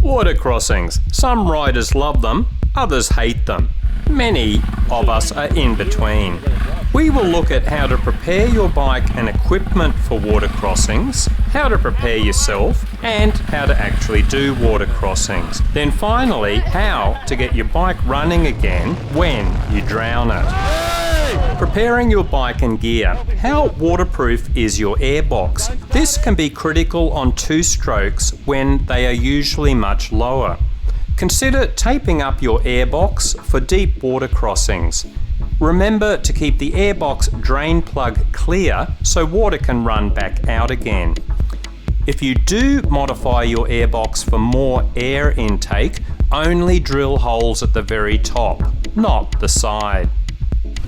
Water crossings. Some riders love them, others hate them. Many of us are in between. We will look at how to prepare your bike and equipment for water crossings, how to prepare yourself, and how to actually do water crossings. Then finally, how to get your bike running again when you drown it. Preparing your bike and gear. How waterproof is your airbox? This can be critical on two strokes when they are usually much lower. Consider taping up your airbox for deep water crossings. Remember to keep the airbox drain plug clear so water can run back out again. If you do modify your airbox for more air intake, only drill holes at the very top, not the side.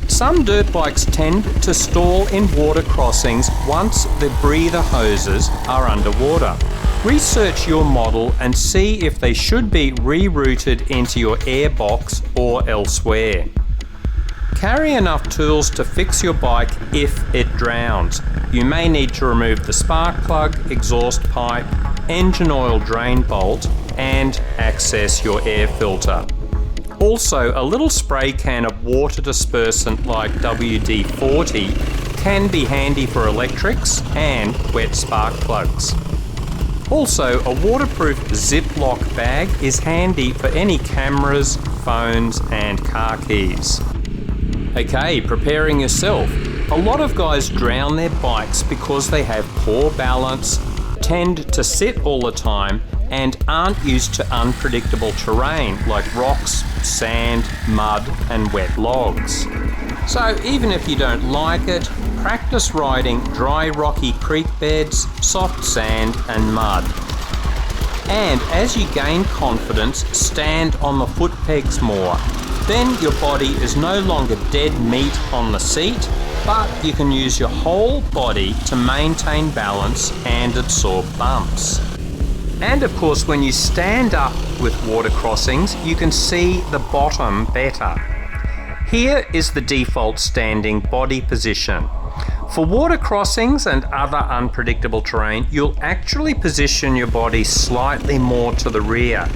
Some dirt bikes tend to stall in water crossings once the breather hoses are underwater. Research your model and see if they should be rerouted into your airbox or elsewhere. Carry enough tools to fix your bike if it drowns. You may need to remove the spark plug, exhaust pipe, engine oil drain bolt, and access your air filter. Also, a little spray can of water dispersant like WD-40 can be handy for electrics and wet spark plugs. Also, a waterproof Ziploc bag is handy for any cameras, phones, and car keys. Okay, preparing yourself. A lot of guys drown their bikes because they have poor balance, tend to sit all the time, and aren't used to unpredictable terrain like rocks, sand, mud, and wet logs. So even if you don't like it, practice riding dry rocky creek beds, soft sand and mud. And as you gain confidence, stand on the foot pegs more. Then your body is no longer dead meat on the seat, but you can use your whole body to maintain balance and absorb bumps. And of course, when you stand up with water crossings, you can see the bottom better. Here is the default standing body position. For water crossings and other unpredictable terrain, you'll actually position your body slightly more to the rear.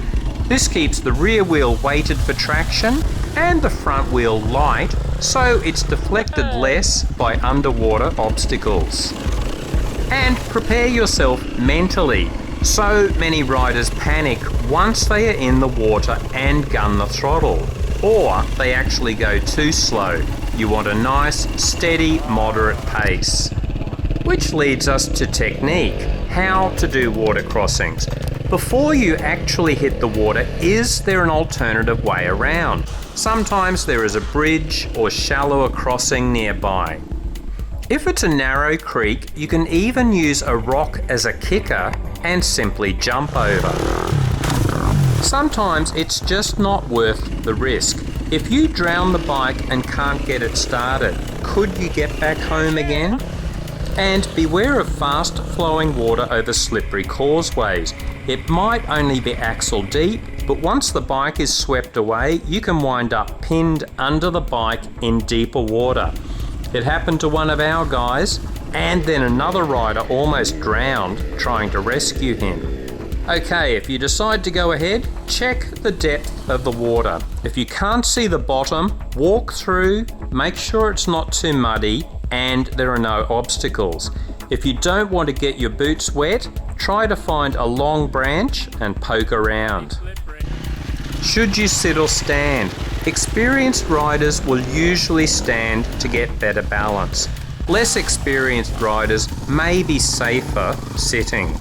This keeps the rear wheel weighted for traction and the front wheel light, so it's deflected less by underwater obstacles. And prepare yourself mentally. So many riders panic once they are in the water and gun the throttle, or they actually go too slow. You want a nice, steady, moderate pace. Which leads us to technique, how to do water crossings. Before you actually hit the water, is there an alternative way around? Sometimes there is a bridge or shallower crossing nearby. If it's a narrow creek, you can even use a rock as a kicker and simply jump over. Sometimes it's just not worth the risk. If you drown the bike and can't get it started, could you get back home again? And beware of fast flowing water over slippery causeways. It might only be axle deep, but once the bike is swept away, you can wind up pinned under the bike in deeper water. It happened to one of our guys, and then another rider almost drowned trying to rescue him. Okay, if you decide to go ahead, check the depth of the water. If you can't see the bottom, walk through, make sure it's not too muddy, and there are no obstacles. If you don't want to get your boots wet, try to find a long branch and poke around. Should you sit or stand? Experienced riders will usually stand to get better balance. Less experienced riders may be safer sitting.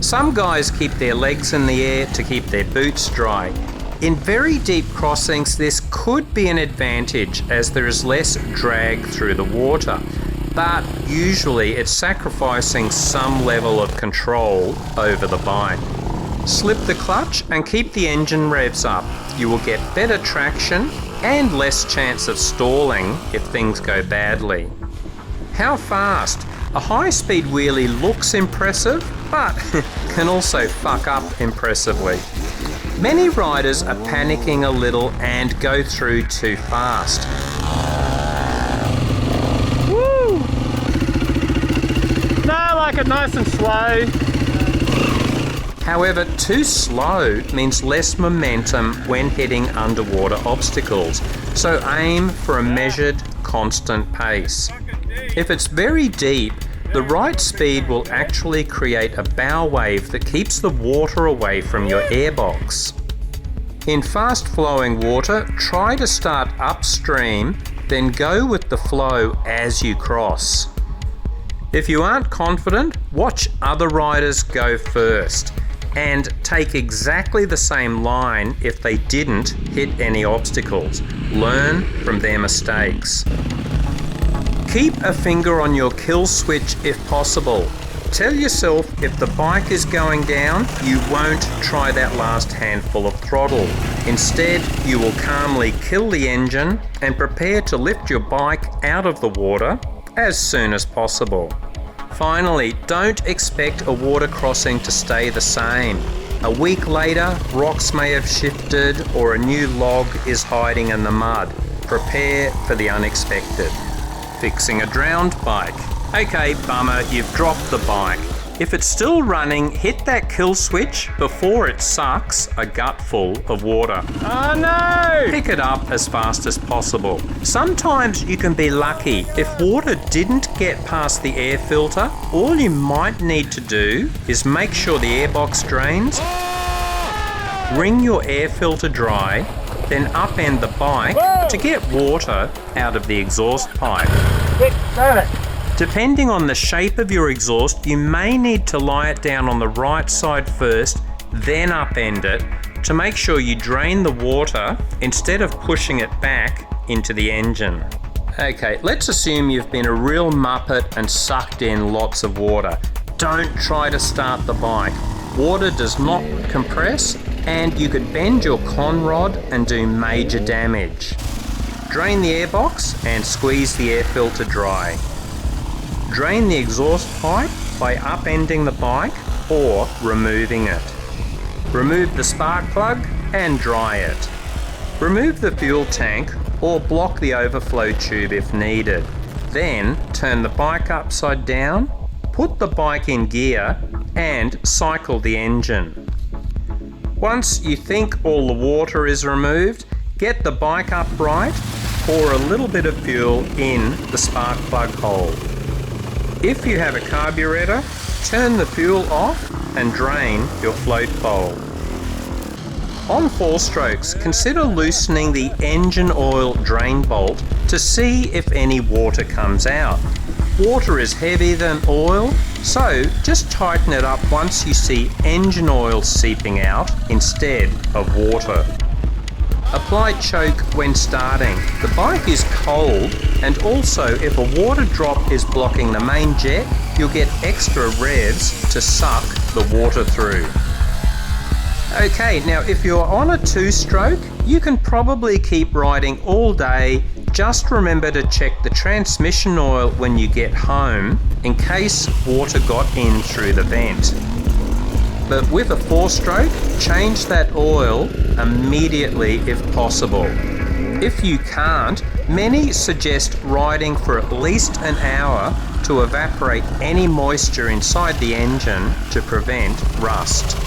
Some guys keep their legs in the air to keep their boots dry. In very deep crossings, this could be an advantage as there is less drag through the water, but usually it's sacrificing some level of control over the bike. Slip the clutch and keep the engine revs up. You will get better traction and less chance of stalling if things go badly. How fast? A high-speed wheelie looks impressive, but can also fuck up impressively. Many riders are panicking a little and go through too fast. Woo! No, I like it nice and slow. However, too slow means less momentum when hitting underwater obstacles, so aim for a measured, constant pace. If it's very deep, the right speed will actually create a bow wave that keeps the water away from your airbox. In fast-flowing water, try to start upstream, then go with the flow as you cross. If you aren't confident, watch other riders go first and take exactly the same line if they didn't hit any obstacles. Learn from their mistakes. Keep a finger on your kill switch if possible. Tell yourself if the bike is going down, you won't try that last handful of throttle. Instead, you will calmly kill the engine and prepare to lift your bike out of the water as soon as possible. Finally, don't expect a water crossing to stay the same. A week later, rocks may have shifted or a new log is hiding in the mud. Prepare for the unexpected. Fixing a drowned bike. Okay, bummer, you've dropped the bike. If it's still running, hit that kill switch before it sucks a gutful of water. Oh no! Pick it up as fast as possible. Sometimes you can be lucky. If water didn't get past the air filter, all you might need to do is make sure the airbox drains, wring your air filter dry, then upend the bike to get water out of the exhaust pipe. Depending on the shape of your exhaust, you may need to lie it down on the right side first, then upend it to make sure you drain the water instead of pushing it back into the engine. Okay, let's assume you've been a real muppet and sucked in lots of water. Don't try to start the bike. Water does not compress and you could bend your con rod and do major damage. Drain the airbox and squeeze the air filter dry. Drain the exhaust pipe by upending the bike or removing it. Remove the spark plug and dry it. Remove the fuel tank or block the overflow tube if needed. Then turn the bike upside down, put the bike in gear and cycle the engine. Once you think all the water is removed, get the bike upright, pour a little bit of fuel in the spark plug hole. If you have a carburetor, turn the fuel off and drain your float bowl. On 4 strokes, consider loosening the engine oil drain bolt to see if any water comes out. Water is heavier than oil, so just tighten it up once you see engine oil seeping out instead of water. Apply choke when starting. The bike is cold and also if a water drop is blocking the main jet, you'll get extra revs to suck the water through. Okay, now if you're on a 2-stroke, you can probably keep riding all day. Just remember to check the transmission oil when you get home in case water got in through the vent. But with a 4-stroke, change that oil immediately if possible. If you can't, many suggest riding for at least an hour to evaporate any moisture inside the engine to prevent rust.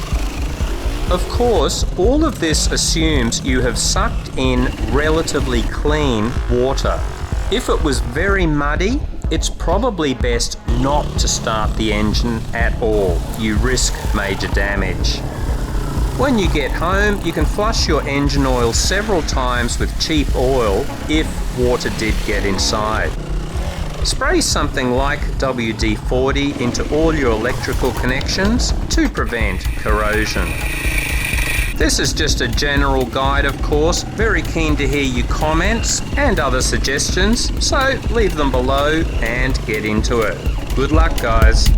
Of course, all of this assumes you have sucked in relatively clean water. If it was very muddy, it's probably best not to start the engine at all. You risk major damage. When you get home, you can flush your engine oil several times with cheap oil if water did get inside. Spray something like WD-40 into all your electrical connections to prevent corrosion. This is just a general guide, of course. Very keen to hear your comments and other suggestions, so leave them below and get into it. Good luck, guys.